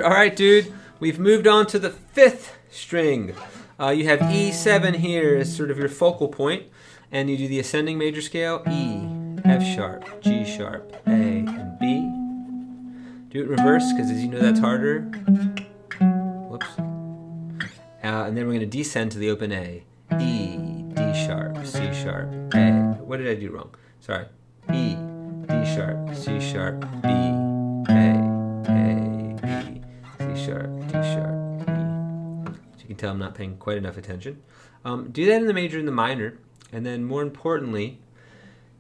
All right, dude. We've moved on to the 5th string. You have E7 here as sort of your focal point, and you do the ascending major scale, E, F sharp, G sharp, A, and B. Do it in reverse, because as you know that's harder. Whoops. And then we're going to descend to the open A. E, D sharp, C sharp, A. What did I do wrong? Sorry. E, D sharp, C sharp, B, A, B, C sharp, D sharp, E. So you can tell I'm not paying quite enough attention. Do that in the major and the minor, and then more importantly,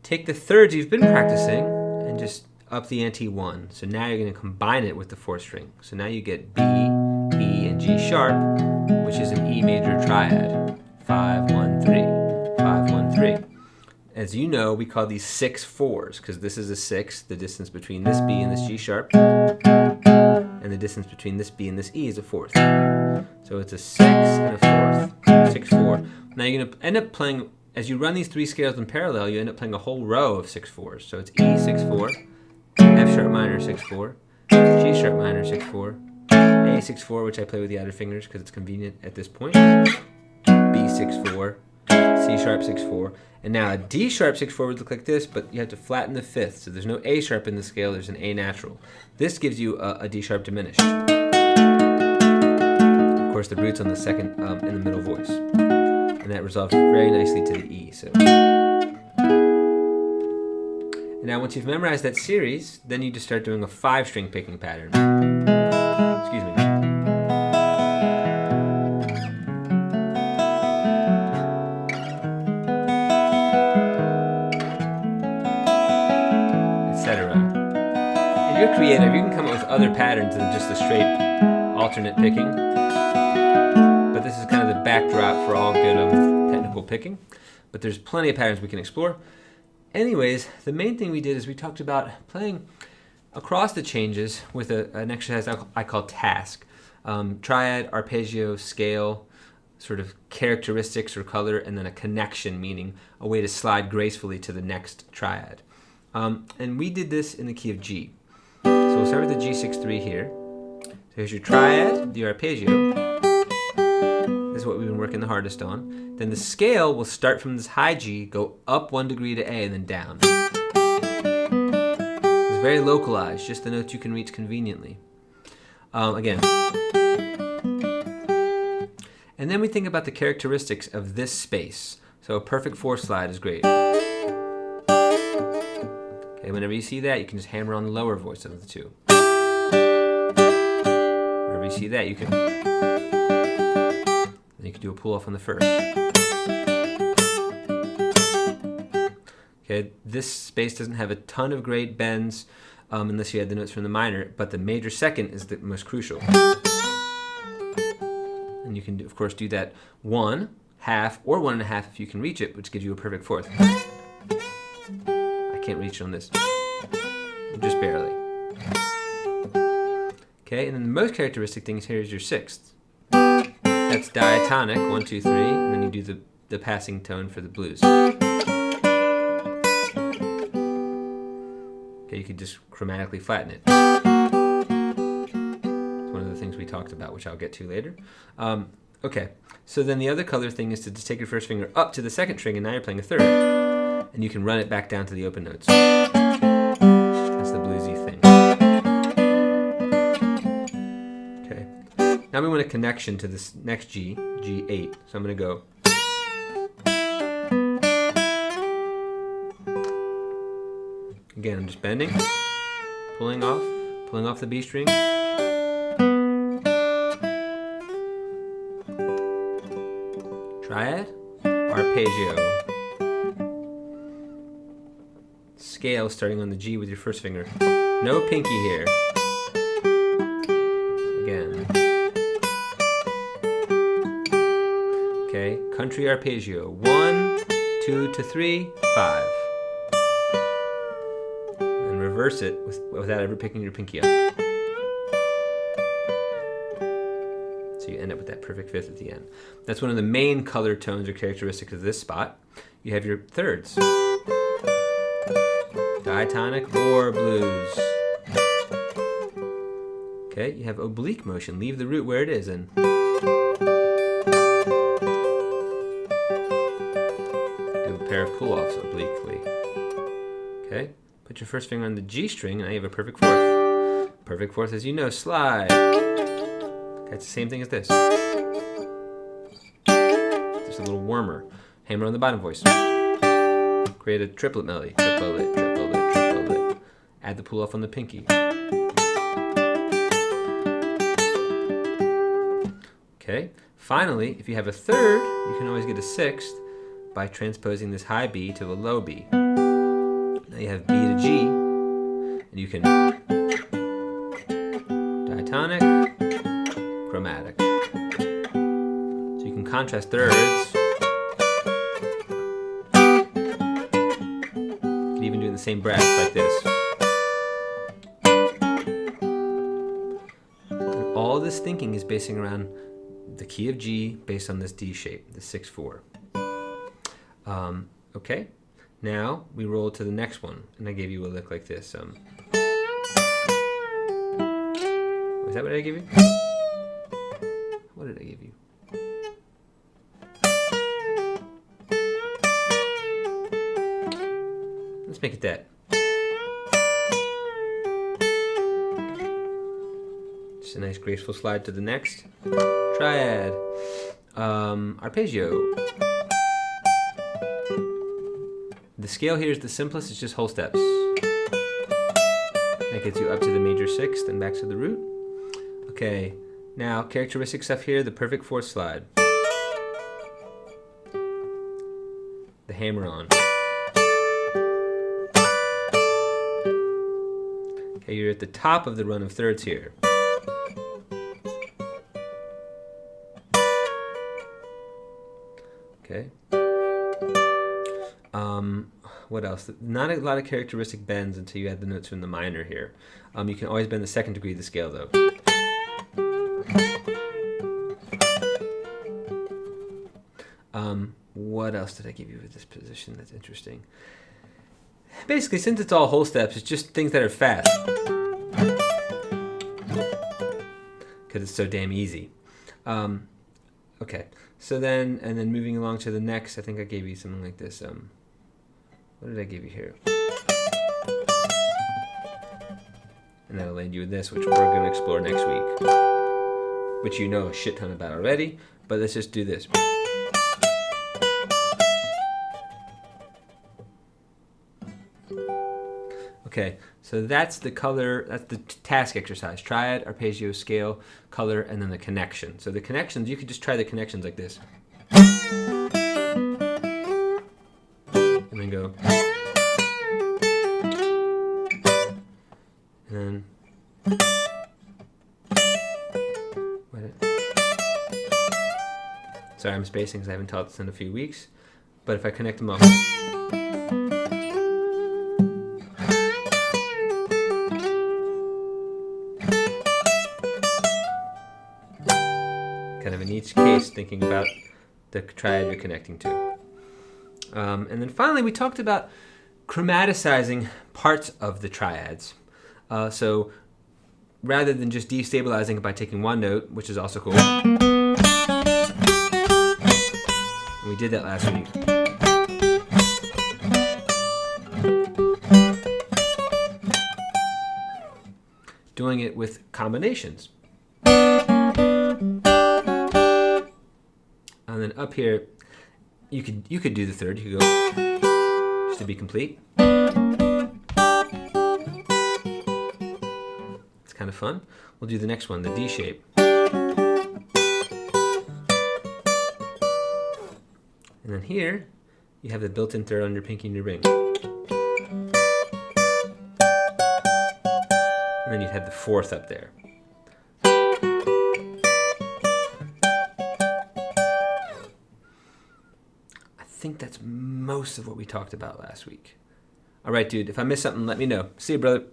take the thirds you've been practicing and just up the ante one. So now you're going to combine it with the 4th string. So now you get B, E, and G sharp, which is an E major triad. 5, 1, 3, 5, 1, 3. As you know, we call these 6/4s because this is a 6. The distance between this B and this G sharp, and the distance between this B and this E is a 4th. So it's a 6 and a 4th. 6/4. Now you're going to end up playing, as you run these 3 scales in parallel, you end up playing a whole row of 6/4s. So it's E 6/4, F sharp minor 6/4, G sharp minor 6/4, A 6/4, which I play with the outer fingers because it's convenient at this point, B 6/4, C sharp 6/4, and now a D sharp 6/4 would look like this, but you have to flatten the 5th, so there's no A sharp in the scale, there's an A natural. This gives you a D sharp diminished. Of course, the root's on the second in the middle voice, and that resolves very nicely to the E. So. And now once you've memorized that series, then you just start doing a 5-string picking pattern. Excuse me. If you're creative, you can come up with other patterns than just a straight alternate picking. But this is kind of the backdrop for all good technical picking. But there's plenty of patterns we can explore. Anyways, the main thing we did is we talked about playing across the changes with an exercise I call TASCC. Triad, arpeggio, scale, sort of characteristics or color, and then a connection, meaning a way to slide gracefully to the next triad. And we did this in the key of G. So we'll start with the G6-3 here. So here's your triad, the arpeggio. This is what we've been working the hardest on. Then the scale will start from this high G, go up 1 degree to A, and then down. It's very localized, just the notes you can reach conveniently. Again. And then we think about the characteristics of this space. So a perfect 4 slide is great. Okay, whenever you see that, you can just hammer on the lower voice of the 2. Whenever you see that, you can do a pull-off on the 1st. Okay, this space doesn't have a ton of great bends unless you add the notes from the minor, but the major 2nd is the most crucial. And you can, of course, do that 1, half, or 1 1/2 if you can reach it, which gives you a perfect 4th. I can't reach on this. Just barely. Okay, and then the most characteristic thing here is your 6th. That's diatonic, 1, 2, 3, and then you do the passing tone for the blues. Okay, you could just chromatically flatten it. It's one of the things we talked about, which I'll get to later. Okay, so then the other color thing is to just take your 1st finger up to the 2nd string, and now you're playing a 3rd. And you can run it back down to the open notes. That's the bluesy thing. Okay. Now we want a connection to this next G, G8. So I'm going to go. Again, I'm just bending, pulling off the B string. Triad, arpeggio. Scale starting on the G with your 1st finger. No pinky here. Again. Okay, country arpeggio. 1, 2 to 3, 5. And reverse it without ever picking your pinky up. So you end up with that perfect 5th at the end. That's one of the main color tones or characteristics of this spot. You have your 3rds. Diatonic or blues. Okay, you have oblique motion. Leave the root where it is and do a pair of pull-offs obliquely. Okay, put your first finger on the G string and now you have a perfect fourth. Perfect fourth, as you know, slide. Okay, it's the same thing as this. Just a little warmer. Hammer on the bottom voice. Create a triplet melody. Triplet, triplet, triplet. Add the pull-off on the pinky. Okay. Finally, if you have a third, you can always get a sixth by transposing this high B to a low B. Now you have B to G, and you can diatonic, chromatic. So you can contrast thirds. You can even do it in the same breath like this. And all this thinking is basing around the key of G based on this D shape, the 6/4. Okay, now we roll to the next one, and I gave you a lick like this. Was that what I gave you? What did I give you? Let's make it that. Just a nice graceful slide to the next. Triad. Arpeggio. The scale here is the simplest, it's just whole steps. That gets you up to the major sixth and back to the root. Okay, now characteristic stuff here, the perfect fourth slide. The hammer on. Okay, you're at the top of the run of thirds here. Okay. What else? Not a lot of characteristic bends until you add the notes from the minor here. You can always bend the second degree of the scale though. What else did I give you with this position that's interesting? Basically, since it's all whole steps, it's just things that are fast. Because it's so damn easy. Okay, so then, and then moving along to the next, I think I gave you something like this. What did I give you here? And that'll land you with this, which we're going to explore next week. Which you know a shit ton about already, but let's just do this. Okay, so that's the color, that's the task exercise. Triad, arpeggio, scale, color, and then the connection. So the connections, you could just try the connections like this. And then go. And then. Sorry, I'm spacing because I haven't taught this in a few weeks. But if I connect them up. Kind of in each case, thinking about the triad you're connecting to. And then finally, we talked about chromaticizing parts of the triads. So rather than just destabilizing it by taking one note, which is also cool. We did that last week. Doing it with combinations. And then up here, you could do the third. You could go just to be complete. It's kind of fun. We'll do the next one, the D shape. And then here, you have the built-in third on your pinky and your ring. And then you'd have the fourth up there. I think that's most of what we talked about last week. All right, dude, if I missed something, let me know. See you, brother.